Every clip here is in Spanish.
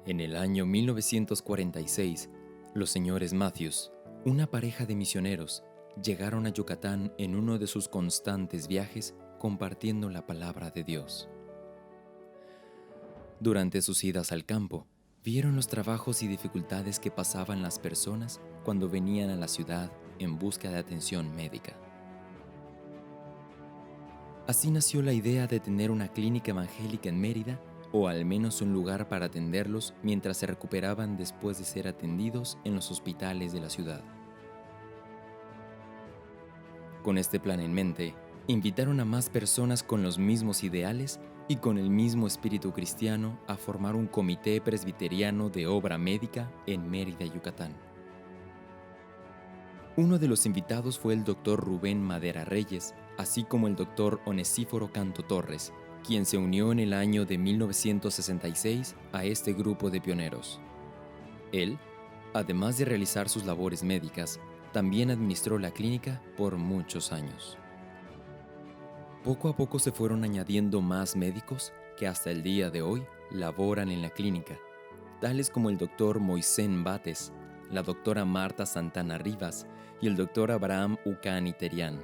En el año 1946, los señores Matthews, una pareja de misioneros, llegaron a Yucatán en uno de sus constantes viajes compartiendo la palabra de Dios. Durante sus idas al campo, vieron los trabajos y dificultades que pasaban las personas cuando venían a la ciudad en busca de atención médica. Así nació la idea de tener una clínica evangélica en Mérida, o al menos un lugar para atenderlos mientras se recuperaban después de ser atendidos en los hospitales de la ciudad. Con este plan en mente, invitaron a más personas con los mismos ideales y con el mismo espíritu cristiano a formar un comité presbiteriano de obra médica en Mérida, Yucatán. Uno de los invitados fue el doctor Rubén Madera Reyes, así como el doctor Onesíforo Canto Torres, quien se unió en el año de 1966 a este grupo de pioneros. Él, además de realizar sus labores médicas, también administró la clínica por muchos años. Poco a poco se fueron añadiendo más médicos que hasta el día de hoy laboran en la clínica, tales como el doctor Moisén Bates, la doctora Marta Santana Rivas y el doctor Abraham Ucani Terián.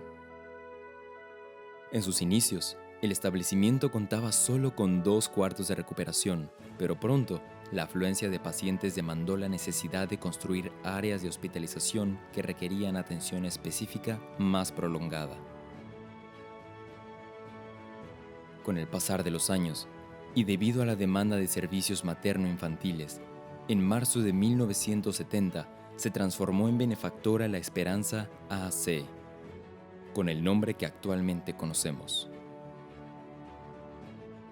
En sus inicios, el establecimiento contaba solo con 2 cuartos de recuperación, pero pronto la afluencia de pacientes demandó la necesidad de construir áreas de hospitalización que requerían atención específica más prolongada. Con el pasar de los años, y debido a la demanda de servicios materno-infantiles, en marzo de 1970 se transformó en Benefactora La Esperanza AC, con el nombre que actualmente conocemos.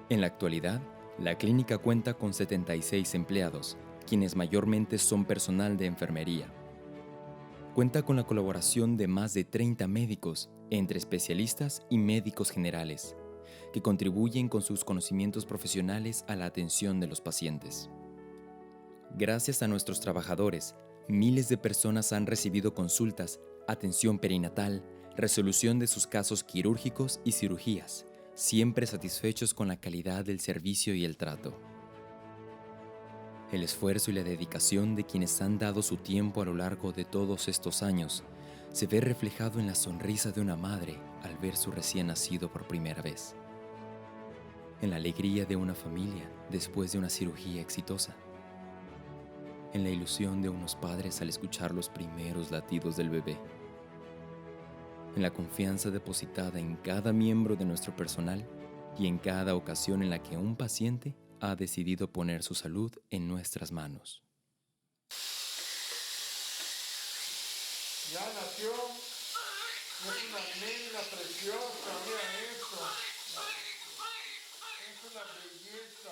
En la actualidad, la clínica cuenta con 76 empleados, quienes mayormente son personal de enfermería. Cuenta con la colaboración de más de 30 médicos, entre especialistas y médicos generales, que contribuyen con sus conocimientos profesionales a la atención de los pacientes. Gracias a nuestros trabajadores, miles de personas han recibido consultas, atención perinatal, resolución de sus casos quirúrgicos y cirugías, siempre satisfechos con la calidad del servicio y el trato. El esfuerzo y la dedicación de quienes han dado su tiempo a lo largo de todos estos años se ve reflejado en la sonrisa de una madre al ver su recién nacido por primera vez, en la alegría de una familia después de una cirugía exitosa, en la ilusión de unos padres al escuchar los primeros latidos del bebé, en la confianza depositada en cada miembro de nuestro personal y en cada ocasión en la que un paciente ha decidido poner su salud en nuestras manos. Ya nació, es una nena preciosa, mira esto, es una belleza.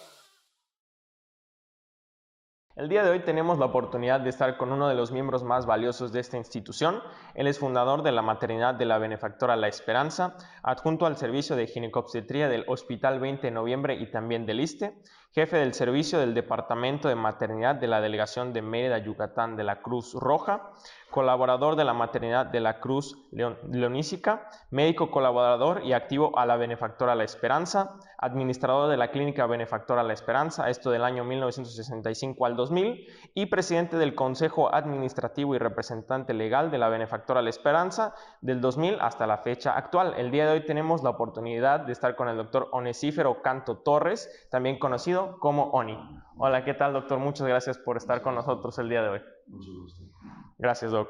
El día de hoy tenemos la oportunidad de estar con uno de los miembros más valiosos de esta institución. Él es fundador de la maternidad de la Benefactora La Esperanza, adjunto al servicio de ginecobstetría del Hospital 20 de Noviembre y también del ISSSTE, jefe del servicio del Departamento de Maternidad de la Delegación de Mérida, Yucatán de la Cruz Roja, colaborador de la maternidad de la Cruz Leonísica, médico colaborador y activo a la Benefactora La Esperanza, administrador de la Clínica Benefactora La Esperanza, esto del año 1965 al 2000, y presidente del Consejo Administrativo y representante legal de la Benefactora La Esperanza del 2000 hasta la fecha actual. El día de hoy tenemos la oportunidad de estar con el doctor Onesíforo Canto Torres, también conocido como Oni. Hola, ¿qué tal, doctor? Muchas gracias por estar con nosotros el día de hoy. Mucho gusto. Gracias, doc.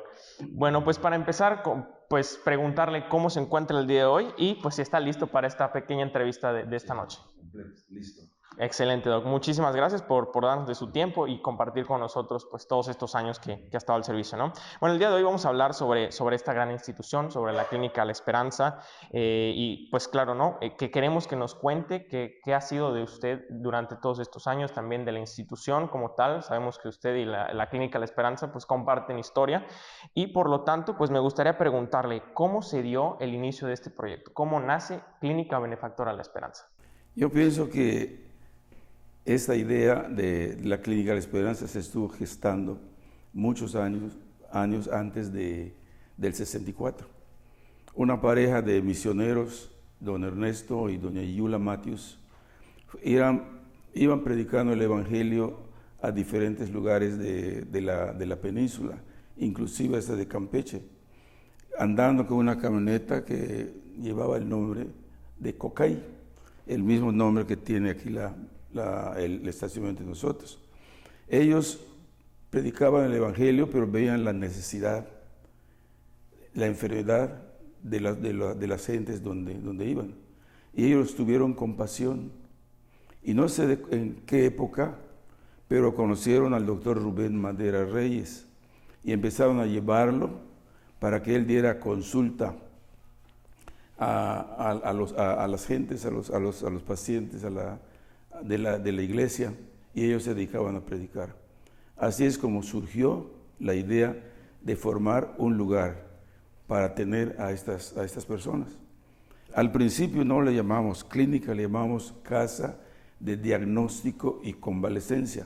Bueno, pues para empezar, pues preguntarle cómo se encuentra el día de hoy y pues si está listo para esta pequeña entrevista de esta noche. Completo, listo. Excelente, doc. Muchísimas gracias por darnos de su tiempo y compartir con nosotros pues todos estos años que ha estado al servicio, ¿no? Bueno, el día de hoy vamos a hablar sobre esta gran institución, sobre la Clínica La Esperanza y pues claro, ¿no? Que queremos que nos cuente qué ha sido de usted durante todos estos años, también de la institución como tal. Sabemos que usted y la Clínica La Esperanza pues comparten historia y por lo tanto pues me gustaría preguntarle cómo se dio el inicio de este proyecto, cómo nace Clínica Benefactora La Esperanza. Yo pienso que esta idea de la Clínica La Esperanza se estuvo gestando muchos años antes del 64. Una pareja de misioneros, don Ernesto y doña Yula Matthews, iban predicando el Evangelio a diferentes lugares de la península, inclusive hasta de Campeche, andando con una camioneta que llevaba el nombre de Cocay, el mismo nombre que tiene aquí el estacionamiento de nosotros. Ellos predicaban el Evangelio, pero veían la necesidad, la enfermedad de las gentes donde iban. Y ellos tuvieron compasión. Y no sé en qué época, pero conocieron al doctor Rubén Madera Reyes y empezaron a llevarlo para que él diera consulta a las gentes, a los pacientes de la iglesia, y ellos se dedicaban a predicar. Así es como surgió la idea de formar un lugar para tener a estas personas. Al principio no le llamamos clínica, le llamamos casa de diagnóstico y convalecencia.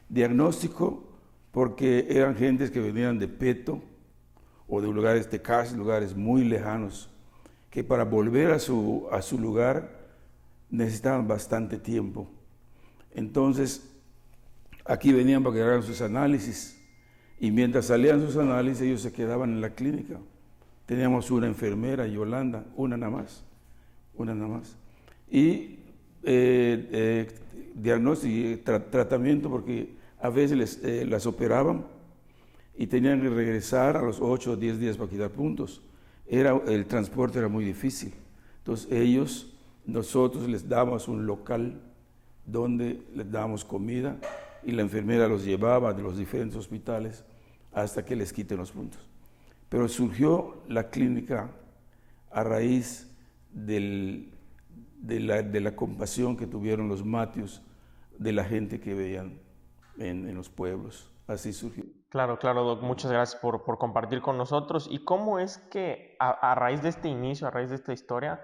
Diagnóstico porque eran gentes que venían de Peto o de lugares de Tecash, lugares muy lejanos, que para volver a su lugar necesitaban bastante tiempo. Entonces, aquí venían para que hagan sus análisis, y mientras salían sus análisis, ellos se quedaban en la clínica. Teníamos una enfermera, Yolanda, una nada más. Y diagnóstico y tratamiento, porque a veces las operaban y tenían que regresar a los 8 o 10 días para quitar puntos. El transporte era muy difícil. Entonces nosotros les dábamos un local donde les dábamos comida y la enfermera los llevaba de los diferentes hospitales hasta que les quiten los puntos. Pero surgió la clínica a raíz de la compasión que tuvieron los Matthews de la gente que veían en los pueblos. Así surgió. Claro, Doc, muchas gracias por compartir con nosotros. ¿Y cómo es que a raíz de este inicio, a raíz de esta historia,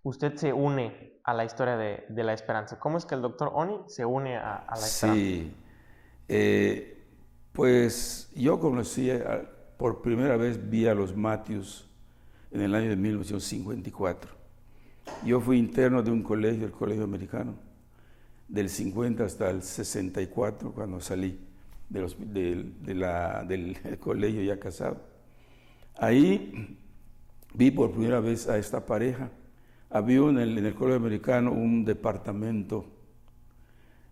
usted se une a la historia de la esperanza? ¿Cómo es que el doctor Oni se une a la esperanza? Sí, pues yo conocí, por primera vez vi a los Matthews en el año de 1954. Yo fui interno de un colegio, el Colegio Americano, del 50 hasta el 64, cuando salí del colegio ya casado. Ahí vi por primera vez a esta pareja. Había en el Colegio Americano un departamento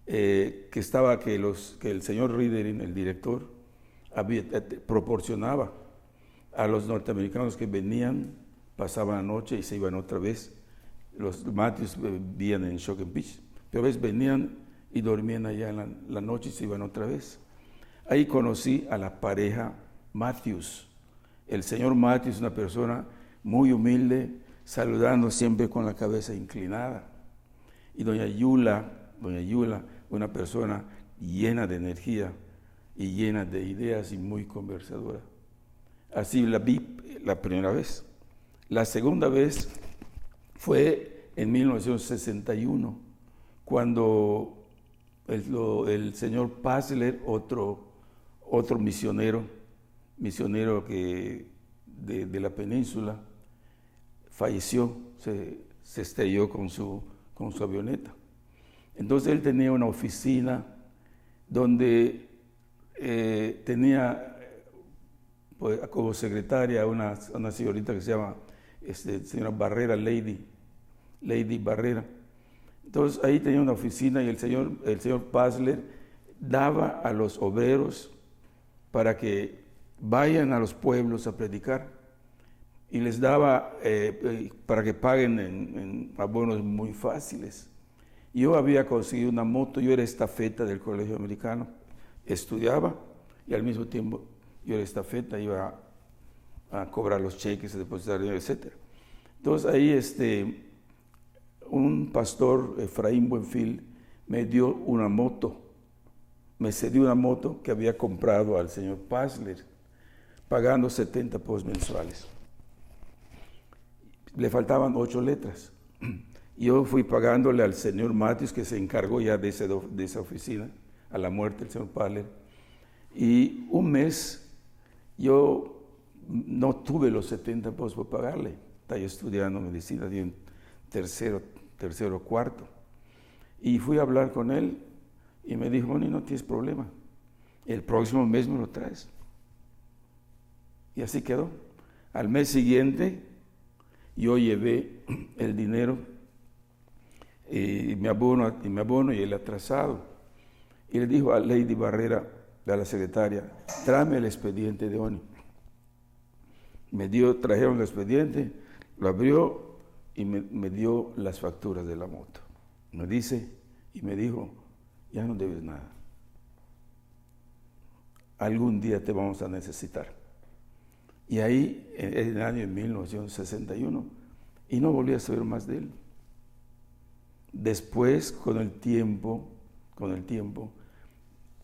que el señor Riederin, el director, proporcionaba a los norteamericanos que venían, pasaban la noche y se iban otra vez. Los Matthews vivían en Shoken Beach, pero a veces venían y dormían allá en la noche y se iban otra vez. Ahí conocí a la pareja Matthews. El señor Matthews, una persona muy humilde, saludando siempre con la cabeza inclinada. Y doña Yula, una persona llena de energía y llena de ideas y muy conversadora. Así la vi la primera vez. La segunda vez fue en 1961, cuando el señor Passler, otro misionero que de la península, falleció, se estrelló con su avioneta. Entonces él tenía una oficina donde tenía pues, como secretaria una señorita que se llama señora Barrera, Lady Barrera. Entonces ahí tenía una oficina y el señor Passler daba a los obreros para que vayan a los pueblos a predicar, y les daba para que paguen en abonos muy fáciles. Yo había conseguido una moto, yo era estafeta del Colegio Americano, estudiaba y al mismo tiempo yo era estafeta, iba a cobrar los cheques, a depositar dinero, etc. Entonces ahí un pastor, Efraín Buenfil, me dio una moto, me cedió una moto que había comprado al señor Passler, pagando 70 pesos mensuales. Le faltaban 8 letras. Yo fui pagándole al señor Matthews, que se encargó ya de esa oficina, a la muerte del señor Passler. Y un mes yo no tuve los 70 pesos por pagarle. Estaba yo estudiando medicina de un tercero o cuarto. Y fui a hablar con él Y me dijo, bueno, no tienes problema, el próximo mes me lo traes. Y así quedó. Al mes siguiente yo llevé el dinero y mi abono y el atrasado. Y le dijo a Lady Barrera, a la secretaria, tráeme el expediente de ONI. Trajeron el expediente, lo abrió y me dio las facturas de la moto. Me dijo, ya no debes nada. Algún día te vamos a necesitar. Y ahí, en el año de 1961, y no volví a saber más de él. Después, con el tiempo,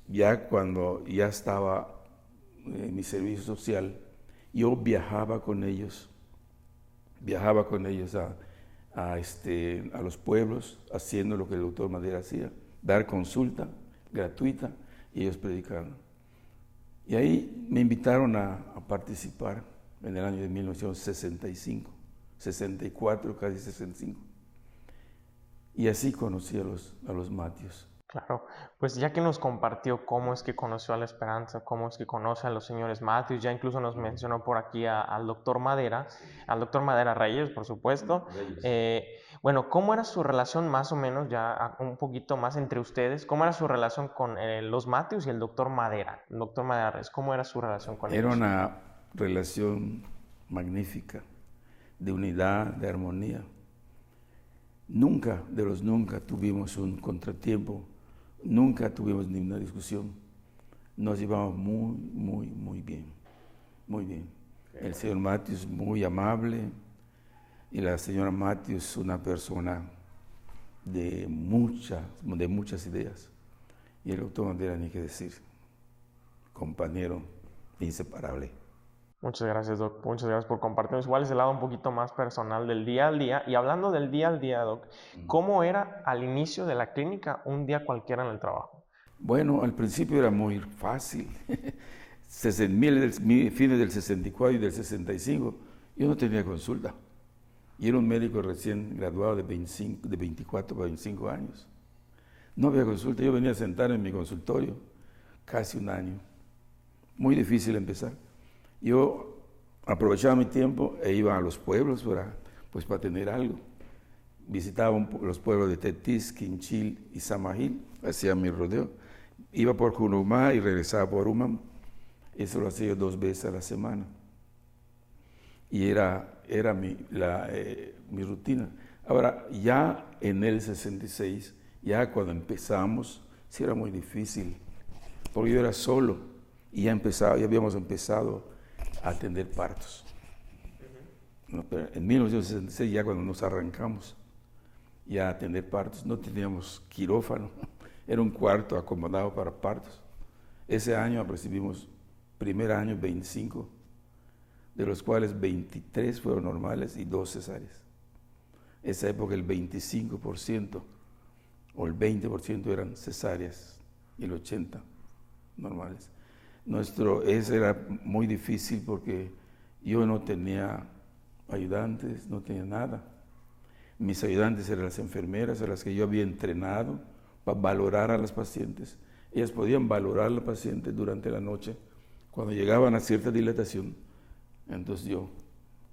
ya cuando ya estaba en mi servicio social, yo viajaba con ellos a los pueblos, haciendo lo que el doctor Madera hacía, dar consulta gratuita y ellos predicaban. Y ahí me invitaron a participar en el año de 1965, 64, casi 65. Y así conocí a los Matthews. Claro, pues ya que nos compartió cómo es que conoció a la Esperanza, cómo es que conoce a los señores Matthews, ya incluso nos mencionó por aquí al doctor Madera Reyes, por supuesto. Bueno, ¿cómo era su relación más o menos, ya un poquito más entre ustedes? ¿Cómo era su relación con los Matthews y el doctor Madera Reyes? ¿Cómo era su relación con ellos? Era una relación magnífica, de unidad, de armonía. Nunca tuvimos un contratiempo, nunca tuvimos ni una discusión. Nos llevamos muy bien, muy bien. El señor Matthews muy amable y la señora Matthews una persona de muchas ideas. Y el doctor Madera, ni qué decir, compañero inseparable. Muchas gracias, Doc. Muchas gracias por compartirnos. Igual es el lado un poquito más personal del día al día. Y hablando del día al día, Doc, ¿cómo era al inicio de la clínica un día cualquiera en el trabajo? Bueno, al principio era muy fácil. Fines del 64 y del 65, yo no tenía consulta. Y era un médico recién graduado de 24 a 25 años. No había consulta. Yo venía a sentar en mi consultorio casi un año. Muy difícil empezar. Yo aprovechaba mi tiempo e iba a los pueblos para tener algo. Visitaba los pueblos de Tetis, Quinchil y Samajil, hacía mi rodeo. Iba por Jurumá y regresaba por Umam. Eso lo hacía 2 veces a la semana. Y era mi rutina. Ahora, ya en el 66, ya cuando empezamos, sí era muy difícil, porque yo era solo y ya habíamos empezado a atender partos. No, pero en 1966, ya cuando nos arrancamos ya a atender partos, no teníamos quirófano, era un cuarto acomodado para partos. Ese año recibimos, primer año, 25, de los cuales 23 fueron normales y 2 cesáreas. Esa época el 25% o el 20% eran cesáreas y el 80% normales. Ese era muy difícil porque yo no tenía ayudantes, no tenía nada. Mis ayudantes eran las enfermeras a las que yo había entrenado para valorar a las pacientes. Ellas podían valorar a la paciente durante la noche. Cuando llegaban a cierta dilatación, entonces yo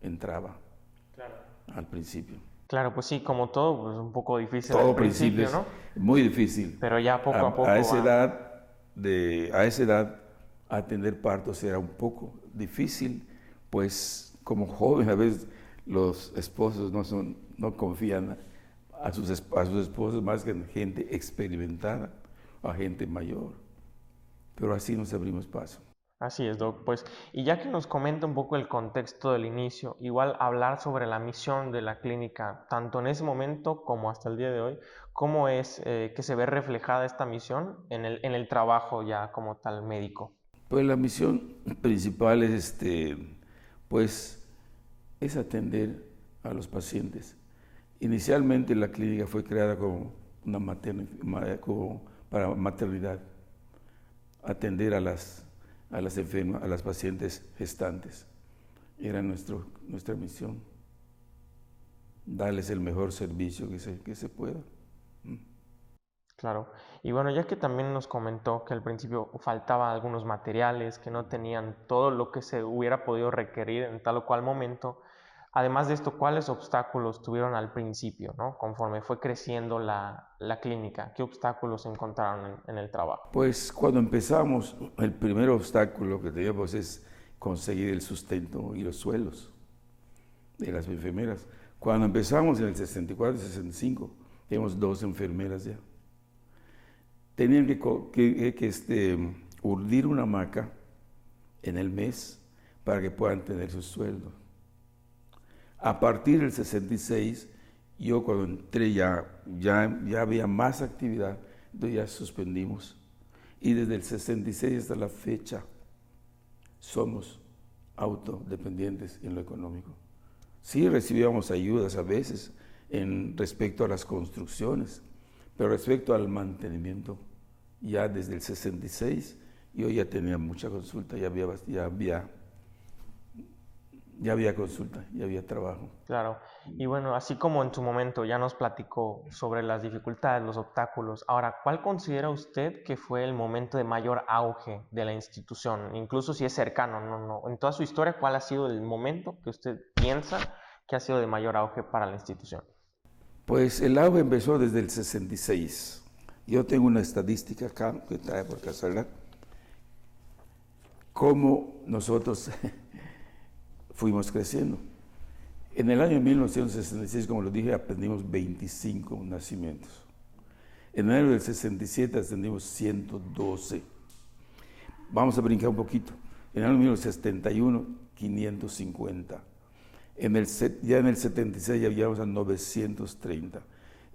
entraba al principio. Claro, pues sí, como todo, pues un poco difícil Todo al principio, ¿no? Muy difícil. Pero ya poco a poco. A esa edad, atender partos era un poco difícil, pues como joven a veces los esposos no confían a sus esposos más que en gente experimentada, a gente mayor. Pero así nos abrimos paso. Así es, Doc. Pues, y ya que nos comenta un poco el contexto del inicio, igual hablar sobre la misión de la clínica, tanto en ese momento como hasta el día de hoy, ¿cómo es que se ve reflejada esta misión en el trabajo ya como tal médico? Pues la misión principal es, es atender a los pacientes. Inicialmente la clínica fue creada como para maternidad, atender a las enfermas, a las pacientes gestantes. Era nuestra misión, darles el mejor servicio que se pueda. Claro. Y bueno, ya que también nos comentó que al principio faltaban algunos materiales, que no tenían todo lo que se hubiera podido requerir en tal o cual momento, además de esto, ¿cuáles obstáculos tuvieron al principio, ¿no? Conforme fue creciendo la clínica? ¿Qué obstáculos encontraron en el trabajo? Pues cuando empezamos, el primer obstáculo que teníamos es conseguir el sustento y los sueldos de las enfermeras. Cuando empezamos en el 64 y 65, teníamos 2 enfermeras ya. Tenían que urdir una hamaca en el mes para que puedan tener su sueldo. A partir del 66, yo cuando entré ya había más actividad, entonces ya suspendimos. Y desde el 66 hasta la fecha somos autodependientes en lo económico. Sí recibíamos ayudas a veces respecto a las construcciones, pero respecto al mantenimiento, ya desde el 66 yo ya tenía mucha consulta, ya había consulta, ya había trabajo. Claro. Y bueno, así como en su momento ya nos platicó sobre las dificultades, los obstáculos, ahora, ¿cuál considera usted que fue el momento de mayor auge de la institución? Incluso si es cercano, no. En toda su historia, ¿cuál ha sido el momento que usted piensa que ha sido de mayor auge para la institución? Pues el auge empezó desde el 66. Yo tengo una estadística acá, que trae por casualidad, cómo nosotros fuimos creciendo. En el año 1966, como lo dije, aprendimos 25 nacimientos. En el año del 67 ascendimos 112. Vamos a brincar un poquito. En el año 1971, 550. Ya en el 76 ya llegamos a 930.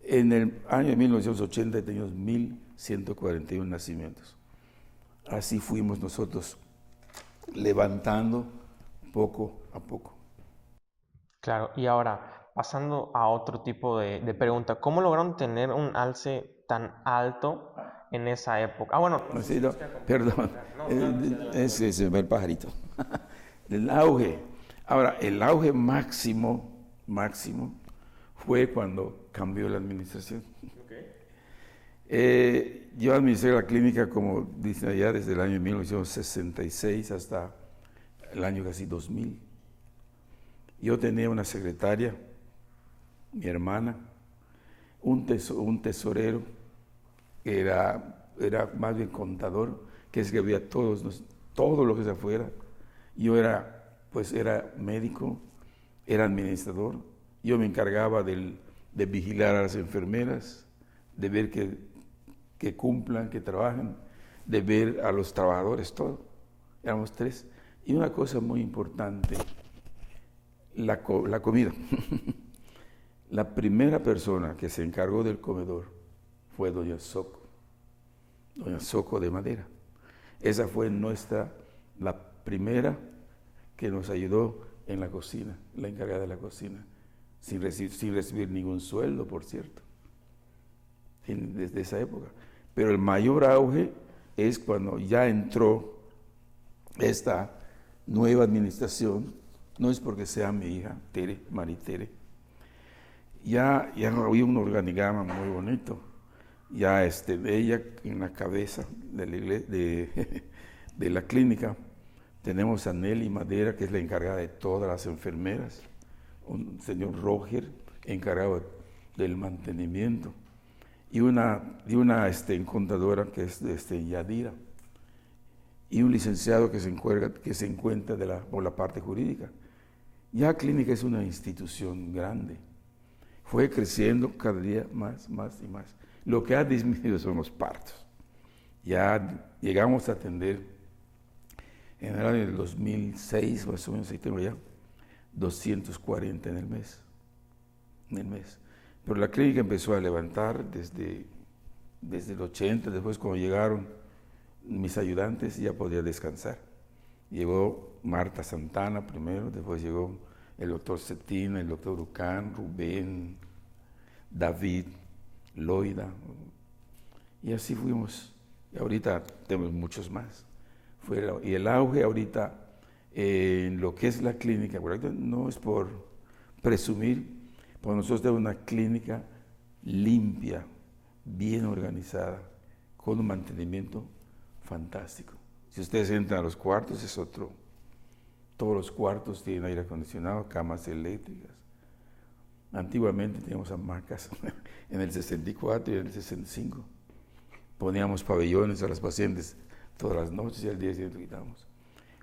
En el año de 1980 teníamos 1.141 nacimientos. Así fuimos nosotros levantando poco a poco. Claro, y ahora, pasando a otro tipo de pregunta, ¿cómo lograron tener un alce tan alto en esa época? Bueno, sí, no, perdón, es el pajarito. El auge. Ahora, el auge máximo fue cuando cambió la administración. Yo administré la clínica, como dicen allá, desde el año 1966 hasta el año casi 2000. Yo tenía una secretaria, mi hermana, un tesorero, que era más bien contador, que escribía todo lo que se afuera. Yo era médico, era administrador. Yo me encargaba de vigilar a las enfermeras, de ver que cumplan, que trabajen, de ver a los trabajadores, todo. Éramos 3. Y una cosa muy importante, la comida. La primera persona que se encargó del comedor fue doña Soco de Madera. Esa fue la primera que nos ayudó en la cocina, la encargada de la cocina, sin recibir ningún sueldo, por cierto, desde esa época. Pero el mayor auge es cuando ya entró esta nueva administración, no es porque sea mi hija, Maritere, ya había un organigrama muy bonito, ya ella en la cabeza de la clínica. Tenemos a Nelly Madera, que es la encargada de todas las enfermeras, un señor Roger, encargado del mantenimiento, y una contadora que es Yadira, y un licenciado que se encuentra por la parte jurídica. Ya clínica es una institución grande, fue creciendo cada día más y más. Lo que ha disminuido son los partos. Ya llegamos a atender en el año del 2006, más o menos, ahí tengo ya 240 en el mes. Pero la clínica empezó a levantar desde el 80, después cuando llegaron mis ayudantes ya podía descansar. Llegó Marta Santana primero, después llegó el doctor Cetina, el doctor Ucán, Rubén, David, Loida, y así fuimos. Y ahorita tenemos muchos más. Y el auge ahorita en lo que es la clínica, no es por presumir, porque nosotros tenemos una clínica limpia, bien organizada, con un mantenimiento fantástico. Si ustedes entran a los cuartos, es otro. Todos los cuartos tienen aire acondicionado, camas eléctricas. Antiguamente teníamos hamacas en el 64 y en el 65. Poníamos pabellones a los pacientes todas las noches y al día siguiente quitamos.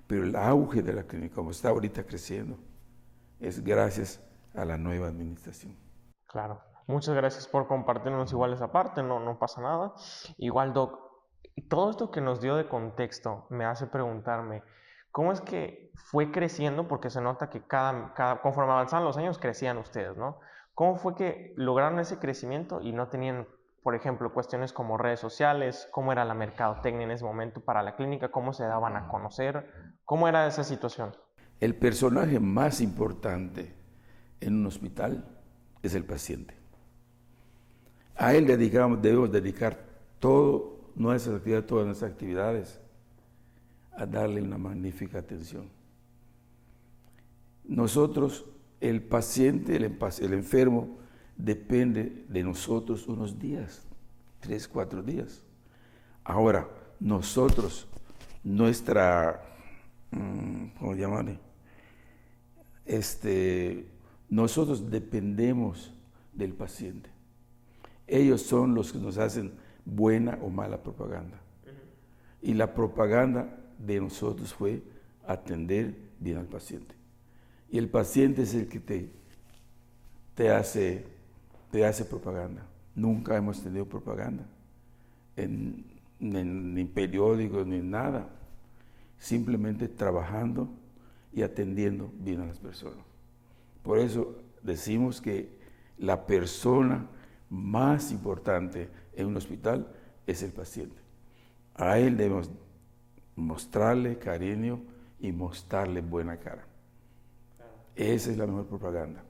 Pero el auge de la clínica, como está ahorita creciendo, es gracias a la nueva administración. Claro. Muchas gracias por compartirnos igual esa parte, no pasa nada. Igual, Doc, todo esto que nos dio de contexto me hace preguntarme, ¿cómo es que fue creciendo? Porque se nota que conforme avanzaban los años crecían ustedes, ¿no? ¿Cómo fue que lograron ese crecimiento y no tenían, por ejemplo, cuestiones como redes sociales? ¿Cómo era la mercadotecnia en ese momento para la clínica? ¿Cómo se daban a conocer? ¿Cómo era esa situación? El personaje más importante en un hospital es el paciente. A él debemos dedicar todas nuestras actividades a darle una magnífica atención. Nosotros, el paciente, el enfermo, depende de nosotros unos días, 3, 4 días. Ahora, nosotros, ¿cómo llamarle? Nosotros dependemos del paciente. Ellos son los que nos hacen buena o mala propaganda. Y la propaganda de nosotros fue atender bien al paciente. Y el paciente es el que te hace propaganda. Nunca hemos tenido propaganda ni periódicos ni nada. Simplemente trabajando y atendiendo bien a las personas. Por eso decimos que la persona más importante en un hospital es el paciente. A él debemos mostrarle cariño y mostrarle buena cara. Esa es la mejor propaganda.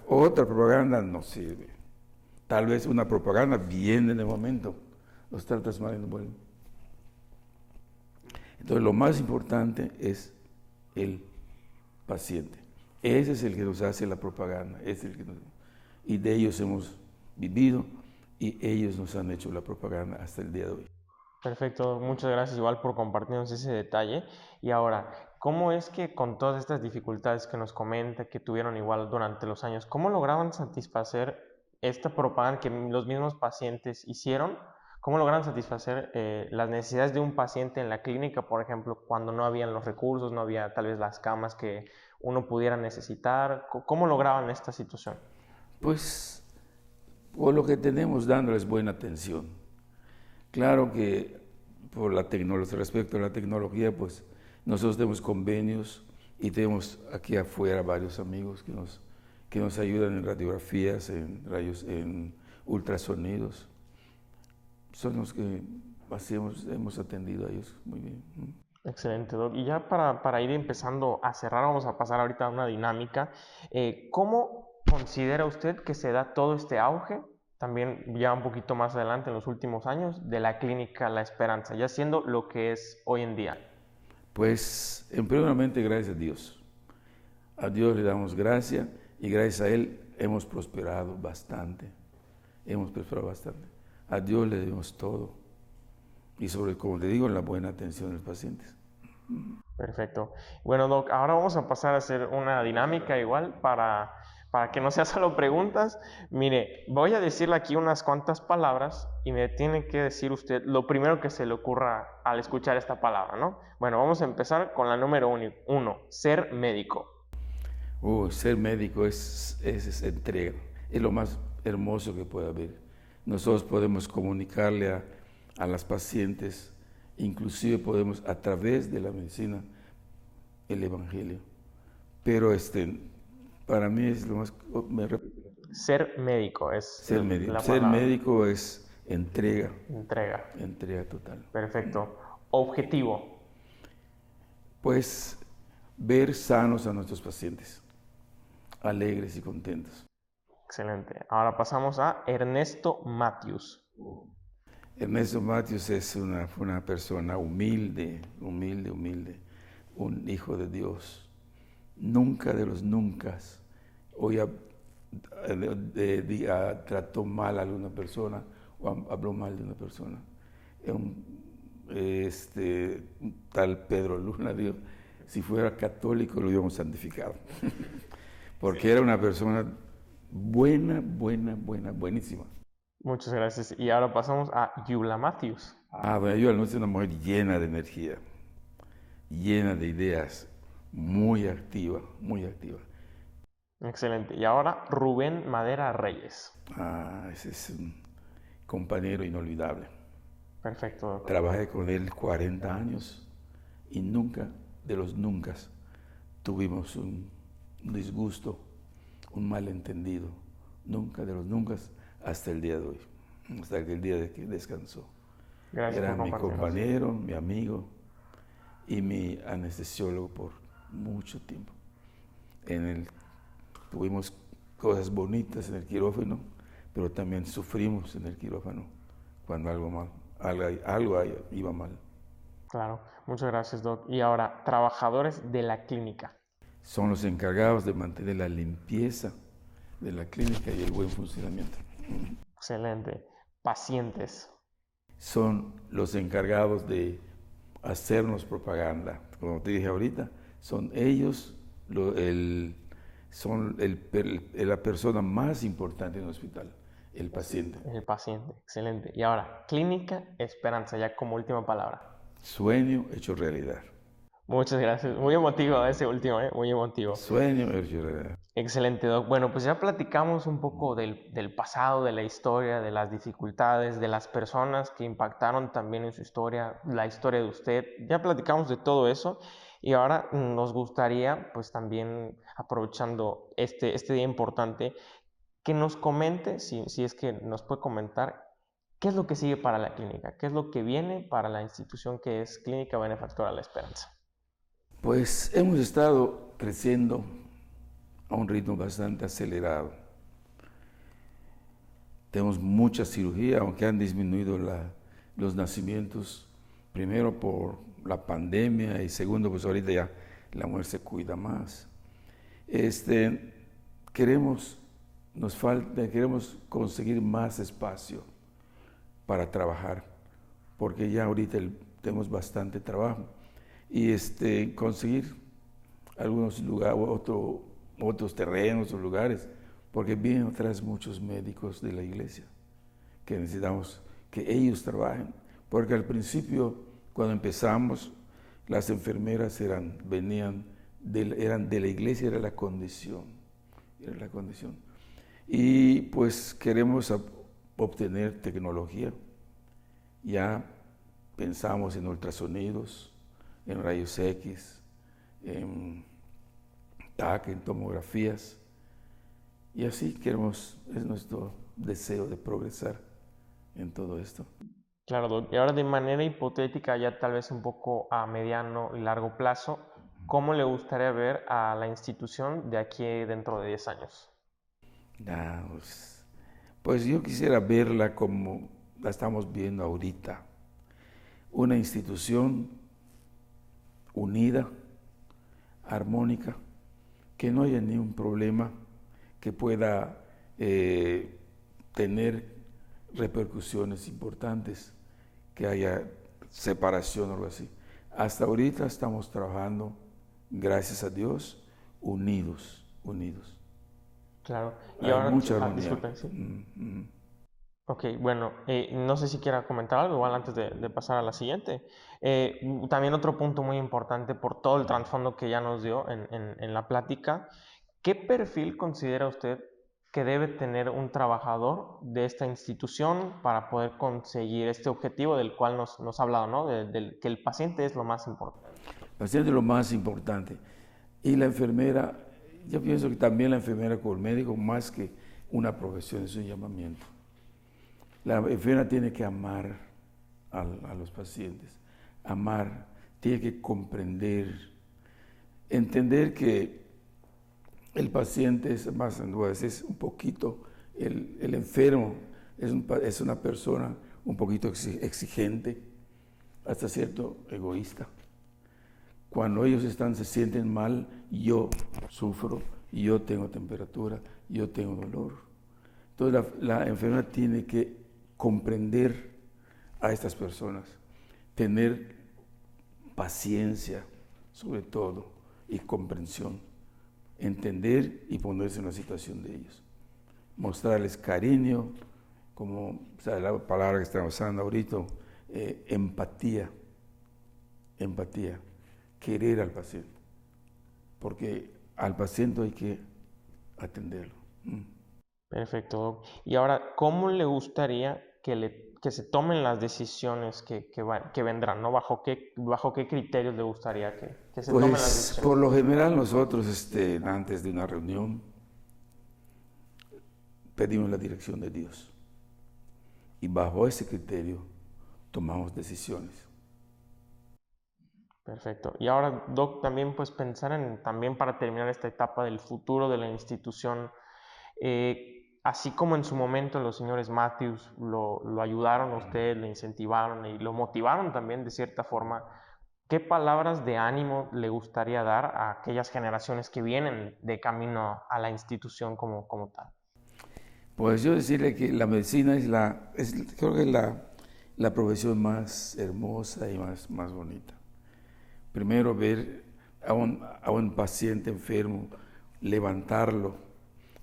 Otra propaganda no sirve. Tal vez una propaganda viene en el momento, los tratas mal y no vuelven. Entonces lo más importante es el paciente. Ese es el que nos hace la propaganda, y de ellos hemos vivido y ellos nos han hecho la propaganda hasta el día de hoy. Perfecto, muchas gracias igual por compartirnos ese detalle. Y ahora, ¿cómo es que con todas estas dificultades que nos comenta, que tuvieron igual durante los años, cómo lograban satisfacer esta propaganda que los mismos pacientes hicieron? ¿Cómo lograron satisfacer las necesidades de un paciente en la clínica, por ejemplo, cuando no habían los recursos, no había tal vez las camas que uno pudiera necesitar? ¿Cómo lograban esta situación? Pues por lo que tenemos dándoles buena atención. Claro que por respecto a la tecnología, pues nosotros tenemos convenios y tenemos aquí afuera varios amigos que nos ayudan en radiografías, en ultrasonidos. Son los que hemos atendido a ellos muy bien. Excelente, Doc. Y ya para ir empezando a cerrar, vamos a pasar ahorita a una dinámica. ¿Cómo considera usted que se da todo este auge, también ya un poquito más adelante en los últimos años, de la clínica La Esperanza, ya siendo lo que es hoy en día? Pues, primeramente, gracias a Dios. A Dios le damos gracias y gracias a Él hemos prosperado bastante. A Dios le debemos todo. Y como te digo, la buena atención de los pacientes. Perfecto. Bueno, Doc, ahora vamos a pasar a hacer una dinámica igual para que no sea solo preguntas. Mire, voy a decirle aquí unas cuantas palabras y me tiene que decir usted lo primero que se le ocurra al escuchar esta palabra, ¿no? Bueno, vamos a empezar con la número 1, ser médico. Ser médico es entrega, es lo más hermoso que puede haber. Nosotros podemos comunicarle a las pacientes, inclusive podemos a través de la medicina, el evangelio. Pero para mí es lo más... Ser médico es... Ser médico es entrega. Entrega total. Perfecto. Objetivo. Pues ver sanos a nuestros pacientes, alegres y contentos. Excelente. Ahora pasamos a Ernesto Matthews. Ernesto Matthews es una persona humilde, un hijo de Dios. Nunca de los nunca trató mal a alguna persona o habló mal de una persona. Un tal Pedro Luna dijo, si fuera católico lo hubiéramos santificado, porque era una persona buenísima. Muchas gracias. Y ahora pasamos a Yula Matthews. Bueno, Yula es una mujer llena de energía, llena de ideas, muy activa, muy activa. Excelente. Y ahora Rubén Madera Reyes. Ese es un compañero inolvidable. Perfecto, doctor. Trabajé con él 40 años y nunca, de los nunca, tuvimos un disgusto, un malentendido. Nunca, de los nunca, hasta el día de hoy, hasta el día de que descansó. Gracias Era por mi compartirnos. compañero, mi amigo y mi anestesiólogo por mucho tiempo. Tuvimos cosas bonitas en el quirófano, pero también sufrimos en el quirófano cuando algo iba mal. Claro, muchas gracias, Doc. Y ahora, trabajadores de la clínica. Son los encargados de mantener la limpieza de la clínica y el buen funcionamiento. Excelente. Pacientes. Son los encargados de hacernos propaganda. Como te dije ahorita, son ellos la persona más importante en el hospital, el paciente. El paciente, excelente. Y ahora, Clínica Esperanza, ya como última palabra. Sueño hecho realidad. Muchas gracias. Muy emotivo ese último, muy emotivo. Sueño hecho realidad. Excelente, Doc. Bueno, pues ya platicamos un poco del pasado, de la historia, de las dificultades, de las personas que impactaron también en su historia, la historia de usted. Ya platicamos de todo eso y ahora nos gustaría, pues también aprovechando este día importante, que nos comente, si es que nos puede comentar, qué es lo que sigue para la clínica, qué es lo que viene para la institución que es Clínica Benefactora La Esperanza. Pues hemos estado creciendo a un ritmo bastante acelerado. Tenemos mucha cirugía, aunque han disminuido los nacimientos, primero por la pandemia y segundo, pues ahorita ya la mujer se cuida más. Queremos conseguir más espacio para trabajar, porque ya ahorita tenemos bastante trabajo y conseguir algunos lugares, otros terrenos o lugares, porque vienen atrás muchos médicos de la iglesia que necesitamos que ellos trabajen, porque al principio cuando empezamos las enfermeras eran de la iglesia, era la condición. Y pues queremos obtener tecnología. Ya pensamos en ultrasonidos, en rayos X, en TAC, en tomografías. Y así es nuestro deseo de progresar en todo esto. Claro, Doc. Y ahora de manera hipotética, ya tal vez un poco a mediano y largo plazo, ¿cómo le gustaría ver a la institución de aquí dentro de 10 años? Pues yo quisiera verla como la estamos viendo ahorita. Una institución unida, armónica, que no haya ni un problema que pueda tener repercusiones importantes, que haya separación o algo así. Hasta ahorita estamos trabajando, gracias a Dios, unidos. Claro. Y Hay ahora, mucha armonía. disculpen, ¿sí? Ok, bueno, no sé si quiera comentar algo, igual antes de pasar a la siguiente. También otro punto muy importante por todo el trasfondo que ya nos dio en la plática, ¿qué perfil considera usted que debe tener un trabajador de esta institución para poder conseguir este objetivo del cual nos ha hablado, ¿no? Que el paciente es lo más importante. El paciente es lo más importante. Y la enfermera, yo pienso que también la enfermera como el médico, más que una profesión, es un llamamiento. La enfermera tiene que amar a los pacientes, amar, tiene que comprender, entender que el paciente es más, es un poquito, el enfermo es una persona un poquito exigente, hasta cierto egoísta. Cuando ellos se sienten mal, yo sufro, yo tengo temperatura, yo tengo dolor. Entonces la enfermera tiene que comprender a estas personas, tener paciencia sobre todo y comprensión, entender y ponerse en la situación de ellos, mostrarles cariño, como o sea, la palabra que estamos usando ahorita, empatía, querer al paciente, porque al paciente hay que atenderlo. Perfecto, Doc. Y ahora, ¿cómo le gustaría que se tomen las decisiones que vendrán, ¿no? ¿Bajo qué criterios le gustaría que se tomen las Pues decisiones? por lo general nosotros antes de una reunión pedimos la dirección de Dios y bajo ese criterio tomamos decisiones. Perfecto. Y ahora, Doc, también pues pensar también para terminar esta etapa del futuro de la institución, así como en su momento los señores Matthews lo ayudaron a usted, le incentivaron y lo motivaron también de cierta forma, ¿qué palabras de ánimo le gustaría dar a aquellas generaciones que vienen de camino a la institución como tal? Pues yo decirle que la medicina creo que es la profesión más hermosa y más bonita. Primero ver a un paciente enfermo, levantarlo,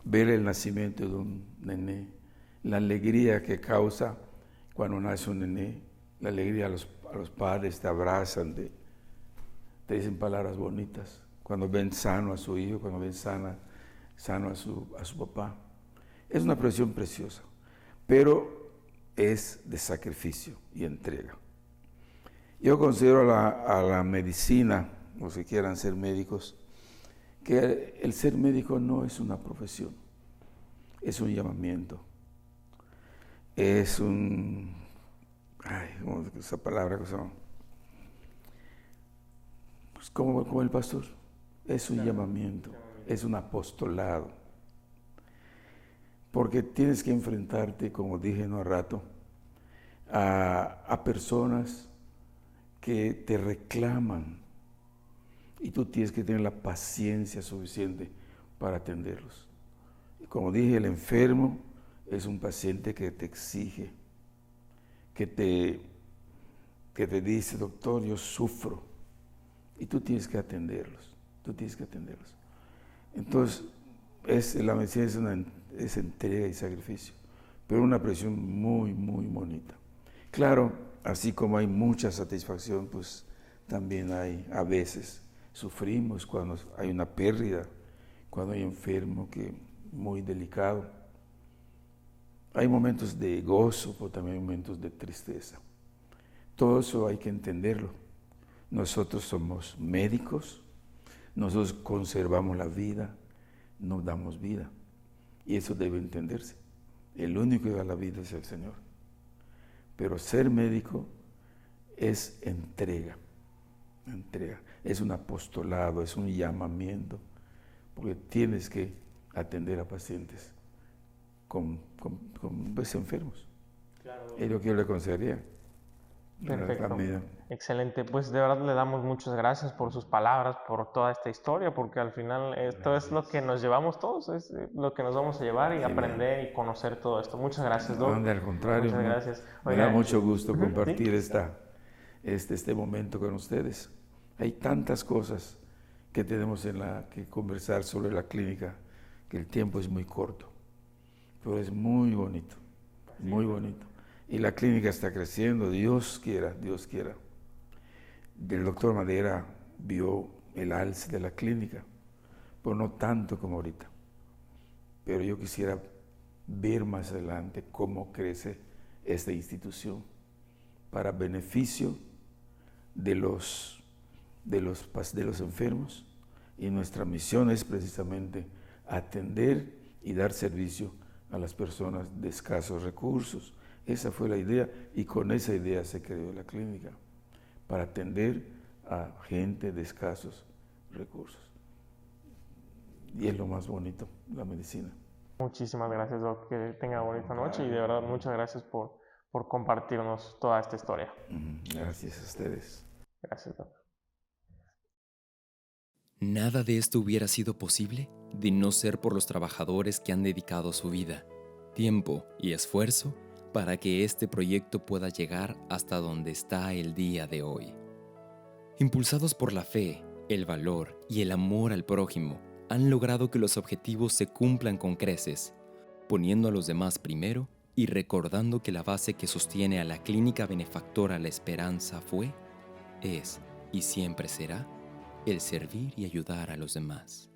ver el nacimiento de un nené, la alegría que causa cuando nace un nené, la alegría a los padres, te abrazan, te dicen palabras bonitas, cuando ven sano a su hijo, cuando ven sano a su papá. Es una profesión preciosa, pero es de sacrificio y entrega. Yo considero a la medicina, los que quieran ser médicos, que el ser médico no es una profesión, es un llamamiento, es ¿cómo es esa palabra que son? Pues como el pastor, es un llamamiento, es un apostolado, porque tienes que enfrentarte, como dije no hace rato, a personas que te reclaman y tú tienes que tener la paciencia suficiente para atenderlos. Y como dije, el enfermo es un paciente que te exige, que te dice, doctor, yo sufro, y tú tienes que atenderlos, Entonces, la medicina es entrega y sacrificio, pero una presión muy bonita. Claro, así como hay mucha satisfacción, pues también a veces sufrimos cuando hay una pérdida, cuando hay enfermo que muy delicado. Hay momentos de gozo, pero también hay momentos de tristeza. Todo eso hay que entenderlo. Nosotros somos médicos, nosotros conservamos la vida, nos damos vida. Y eso debe entenderse. El único que da la vida es el Señor. Pero ser médico es entrega, es un apostolado, es un llamamiento, porque tienes que atender a pacientes con enfermos. Claro. Es lo que yo le aconsejaría. Perfecto, excelente. Pues de verdad le damos muchas gracias por sus palabras, por toda esta historia, porque al final esto es lo que nos llevamos todos, es lo que nos vamos a llevar y aprender y conocer todo esto. Muchas gracias, Doc. No, al contrario. Muchas gracias. Me da mucho gusto compartir este momento con ustedes. Hay tantas cosas que tenemos que conversar sobre la clínica, que el tiempo es muy corto, pero es muy bonito, muy bonito. Y la clínica está creciendo, Dios quiera. El doctor Madera vio el alce de la clínica, pero no tanto como ahorita. Pero yo quisiera ver más adelante cómo crece esta institución para beneficio de los enfermos, y nuestra misión es precisamente atender y dar servicio a las personas de escasos recursos. Esa fue la idea, y con esa idea se creó la clínica, para atender a gente de escasos recursos. Y es lo más bonito, la medicina. Muchísimas gracias, Doc. Que tenga bonita noche, y de verdad muchas gracias por compartirnos toda esta historia. Gracias a ustedes. Gracias, Doc. Nada de esto hubiera sido posible de no ser por los trabajadores que han dedicado su vida, tiempo y esfuerzo para que este proyecto pueda llegar hasta donde está el día de hoy. Impulsados por la fe, el valor y el amor al prójimo, han logrado que los objetivos se cumplan con creces, poniendo a los demás primero y recordando que la base que sostiene a la Clínica Benefactora La Esperanza fue, es y siempre será el servir y ayudar a los demás.